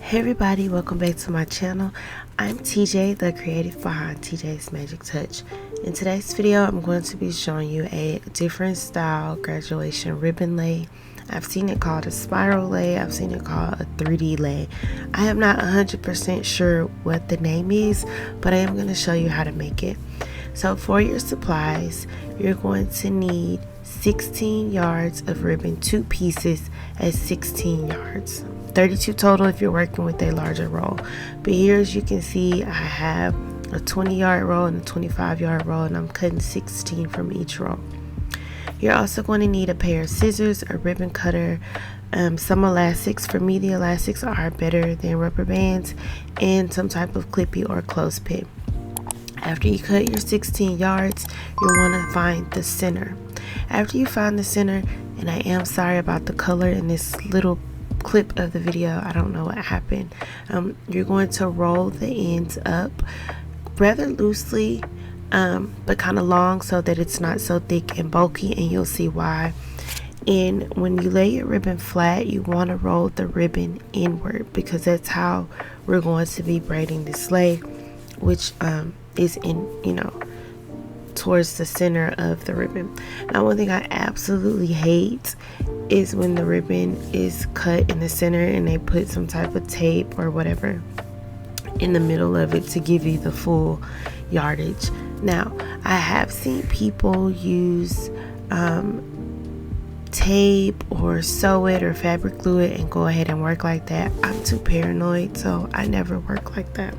Hey everybody, welcome back to my channel. I'm TJ, the creative behind TJ's Magic Touch. In today's video, I'm going to be showing you a different style graduation ribbon lei. I've seen it called a spiral lei, I've seen it called a 3D lei. I am not 100% sure what the name is, but I am going to show you how to make it. So for your supplies, you're going to need 16 yards of ribbon, 2 pieces at 16 yards. 32 total if you're working with a larger roll. But here, as you can see, I have a 20-yard roll and a 25-yard roll, and I'm cutting 16 from each roll. You're also going to need a pair of scissors, a ribbon cutter, some elastics. For me, the elastics are better than rubber bands, and some type of clippy or clothespin. After you cut your 16 yards, you want to find the center. After you find the center, and I am sorry about the color in this little clip of the video, I don't know what happened, you're going to roll the ends up rather loosely, but kind of long so that it's not so thick and bulky, and you'll see why. And when you lay your ribbon flat, you want to roll the ribbon inward, because that's how we're going to be braiding this lei, which is in, towards the center of the ribbon. Now, one thing I absolutely hate is when the ribbon is cut in the center and they put some type of tape or whatever in the middle of it to give you the full yardage. Now, I have seen people use tape or sew it or fabric glue it and go ahead and work like that. I'm too paranoid, so I never work like that.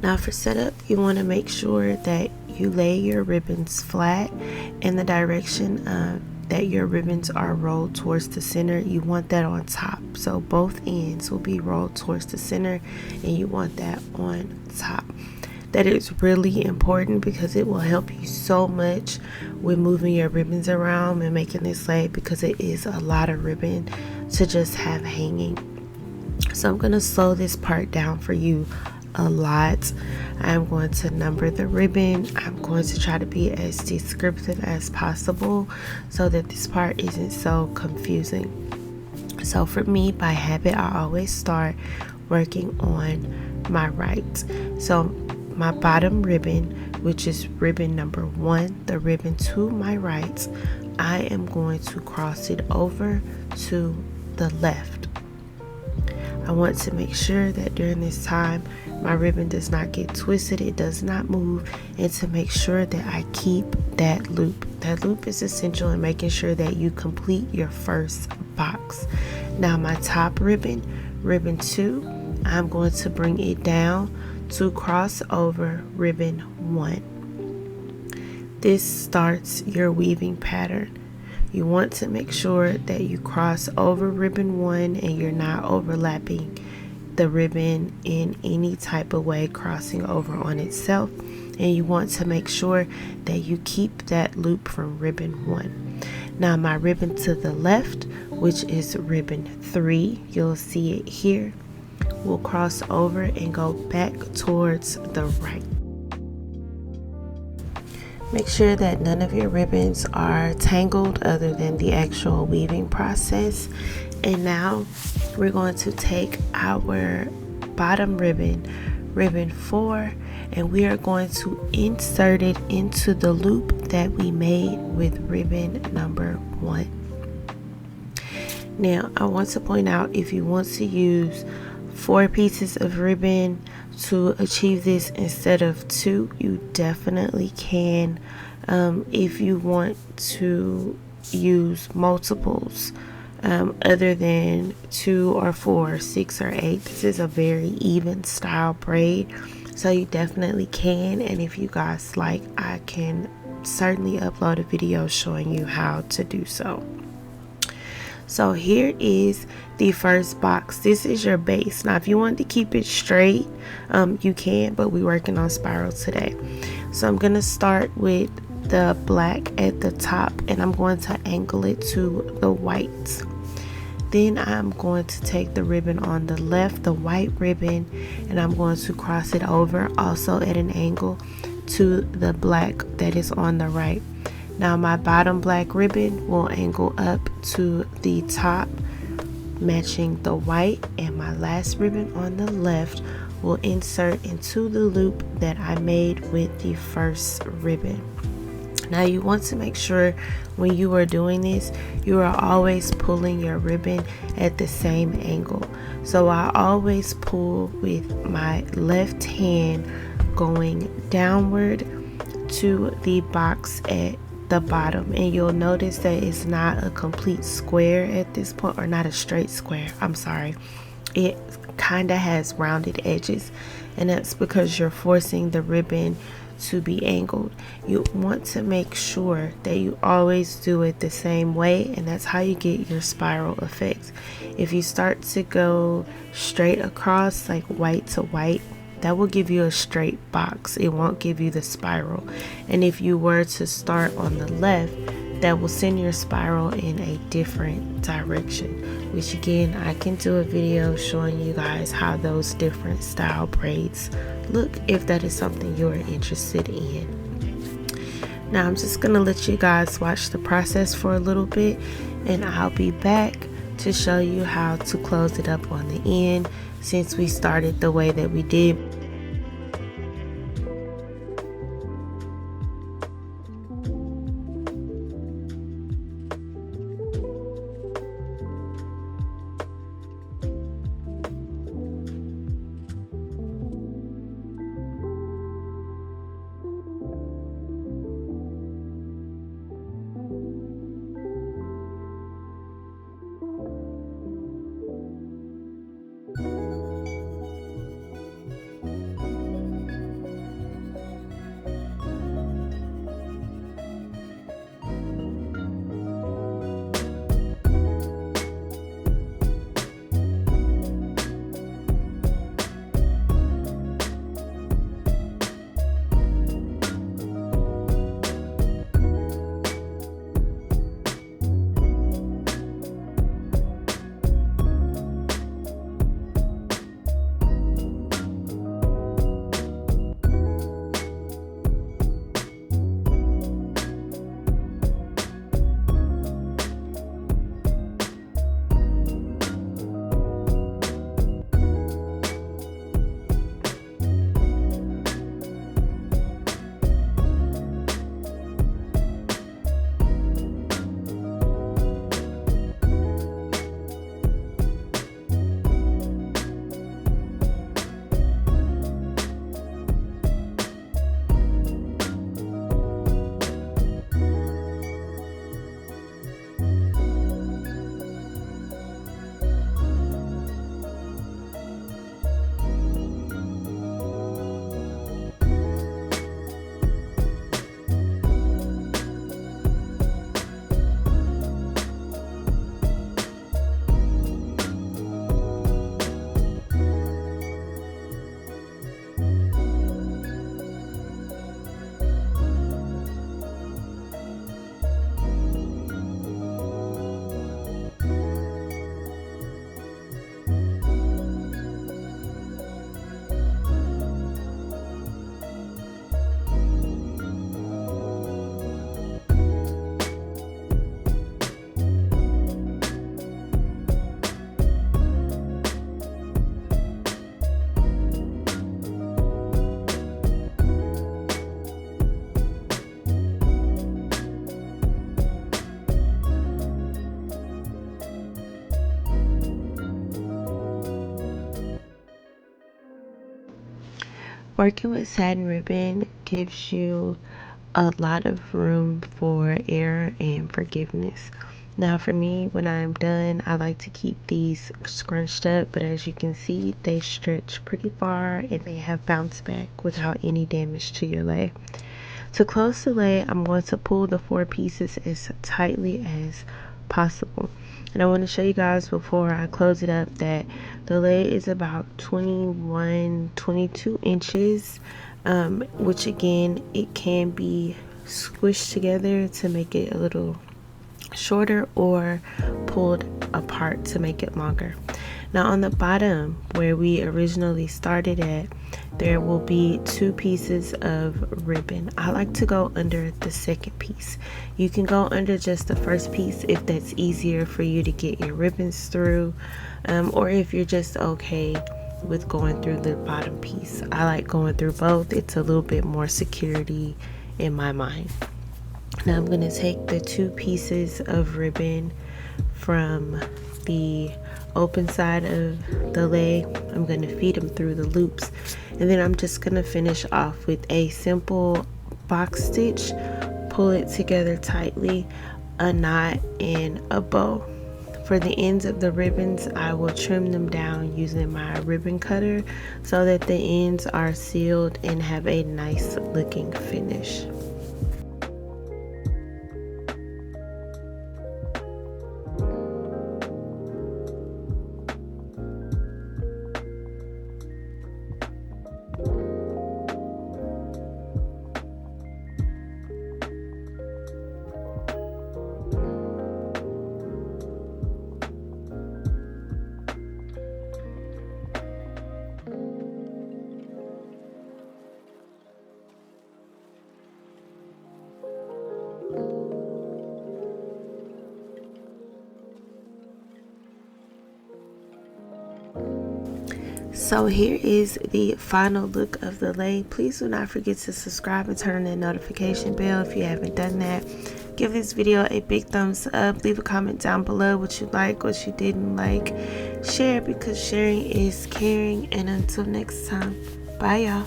Now for setup, you want to make sure that you lay your ribbons flat in the direction that your ribbons are rolled towards the center. You want that on top, so both ends will be rolled towards the center, and you want that on top. That is really important because it will help you so much with moving your ribbons around and making this lei, because it is a lot of ribbon to just have hanging. So I'm going to slow this part down for you a lot. I'm going to number the ribbon. I'm going to try to be as descriptive as possible so that this part isn't so confusing. So for me, by habit, I always start working on my right. So my bottom ribbon, which is ribbon number 1, the ribbon to my right, I am going to cross it over to the left. I want to make sure that during this time my ribbon does not get twisted, it does not move, and to make sure that I keep that loop. That loop is essential in making sure that you complete your first box. Now my top ribbon, ribbon 2, I'm going to bring it down to cross over ribbon 1. This starts your weaving pattern. You want to make sure that you cross over ribbon 1 and you're not overlapping the ribbon in any type of way, crossing over on itself. And you want to make sure that you keep that loop from ribbon 1. Now my ribbon to the left, which is ribbon 3, you'll see it here, will cross over and go back towards the right. Make sure that none of your ribbons are tangled other than the actual weaving process. And now we're going to take our bottom ribbon, ribbon 4, and we are going to insert it into the loop that we made with ribbon number 1. Now I want to point out, if you want to use 4 pieces of ribbon to achieve this instead of 2, you definitely can. If you want to use multiples other than 2 or 4, 6 or 8, this is a very even style braid, so you definitely can. And if you guys like, I can certainly upload a video showing you how to do so. So here is the first box. This is your base. Now if you want to keep it straight, you can, but we're working on spiral today. So I'm going to start with the black at the top, and I'm going to angle it to the white. Then I'm going to take the ribbon on the left, the white ribbon, and I'm going to cross it over also at an angle to the black that is on the right. Now my bottom black ribbon will angle up to the top, matching the white, and my last ribbon on the left will insert into the loop that I made with the first ribbon. Now you want to make sure when you are doing this, you are always pulling your ribbon at the same angle. So I always pull with my left hand going downward to the box at the bottom, and you'll notice that it's not a complete square at this point, or not a straight square, I'm sorry. It kind of has rounded edges, and that's because you're forcing the ribbon to be angled. You want to make sure that you always do it the same way, and that's how you get your spiral effect. If you start to go straight across, like white to white, that will give you a straight box. It won't give you the spiral. And if you were to start on the left, that will send your spiral in a different direction, which again, I can do a video showing you guys how those different style braids look if that is something you're interested in. Now I'm just gonna let you guys watch the process for a little bit, and I'll be back to show you how to close it up on the end, since we started the way that we did. Working with satin ribbon gives you a lot of room for error and forgiveness. Now for me, when I'm done, I like to keep these scrunched up, but as you can see, they stretch pretty far and they have bounced back without any damage to your lei. To close the lei, I'm going to pull the 4 pieces as tightly as possible. And I want to show you guys before I close it up that the lei is about 22 inches, which again, it can be squished together to make it a little shorter or pulled apart to make it longer. Now on the bottom where we originally started at, there will be 2 pieces of ribbon. I like to go under the second piece. You can go under just the first piece if that's easier for you to get your ribbons through, or if you're just okay with going through the bottom piece. I like going through both. It's a little bit more security in my mind. Now I'm going to take the 2 pieces of ribbon from the open side of the lei. I'm going to feed them through the loops, and then I'm just going to finish off with a simple box stitch, pull it together tightly, a knot, and a bow. For the ends of the ribbons, I will trim them down using my ribbon cutter so that the ends are sealed and have a nice looking finish. So here is the final look of the lei. Please do not forget to subscribe and turn on that notification bell if you haven't done that. Give this video a big thumbs up. Leave a comment down below what you like, what you didn't like. Share, because sharing is caring. And until next time, bye y'all.